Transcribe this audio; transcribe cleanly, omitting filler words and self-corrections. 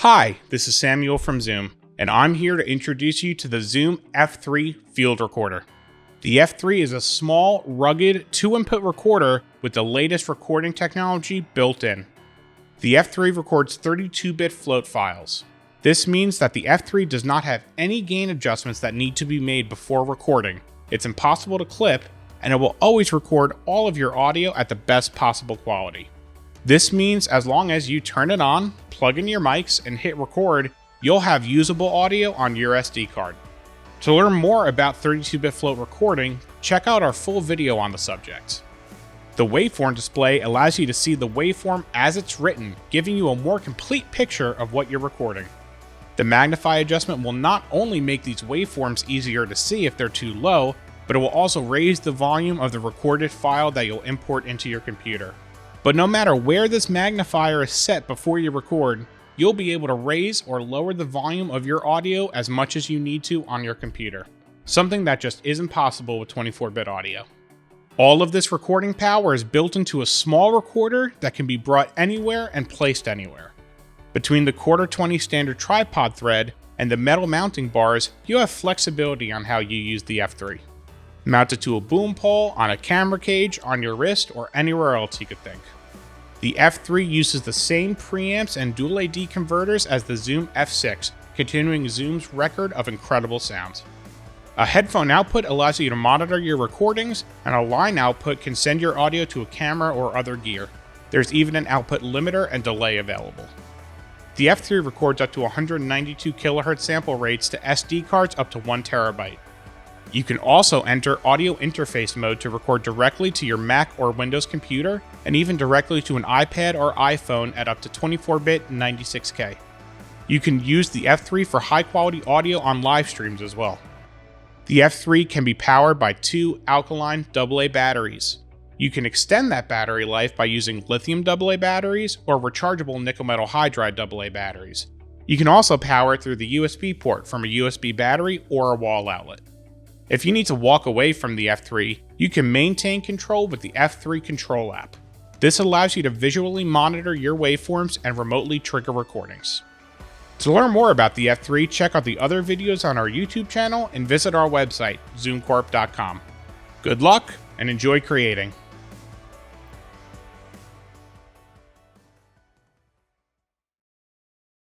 Hi, this is Samuel from Zoom, and I'm here to introduce you to the Zoom F3 field recorder. The F3 is a small, rugged, 2-input recorder with the latest recording technology built in. The F3 records 32-bit float files. This means that the F3 does not have any gain adjustments that need to be made before recording. It's impossible to clip, and it will always record all of your audio at the best possible quality. This means as long as you turn it on, plug in your mics, and hit record, you'll have usable audio on your SD card. To learn more about 32-bit float recording, check out our full video on the subject. The waveform display allows you to see the waveform as it's written, giving you a more complete picture of what you're recording. The magnify adjustment will not only make these waveforms easier to see if they're too low, but it will also raise the volume of the recorded file that you'll import into your computer. But no matter where this magnifier is set before you record, you'll be able to raise or lower the volume of your audio as much as you need to on your computer, something that just isn't possible with 24-bit audio. All of this recording power is built into a small recorder that can be brought anywhere and placed anywhere. Between the 1/4-20 standard tripod thread and the metal mounting bars, you have flexibility on how you use the F3. Mount it to a boom pole, on a camera cage, on your wrist, or anywhere else you could think. The F3 uses the same preamps and dual AD converters as the Zoom F6, continuing Zoom's record of incredible sounds. A headphone output allows you to monitor your recordings, and a line output can send your audio to a camera or other gear. There's even an output limiter and delay available. The F3 records up to 192 kHz sample rates to SD cards up to 1 TB. You can also enter audio interface mode to record directly to your Mac or Windows computer, and even directly to an iPad or iPhone at up to 24-bit and 96K. You can use the F3 for high-quality audio on live streams as well. The F3 can be powered by 2 alkaline AA batteries. You can extend that battery life by using lithium AA batteries or rechargeable nickel metal hydride AA batteries. You can also power it through the USB port from a USB battery or a wall outlet. If you need to walk away from the F3, you can maintain control with the F3 Control app. This allows you to visually monitor your waveforms and remotely trigger recordings. To learn more about the F3, check out the other videos on our YouTube channel and visit our website, zoomcorp.com. Good luck and enjoy creating.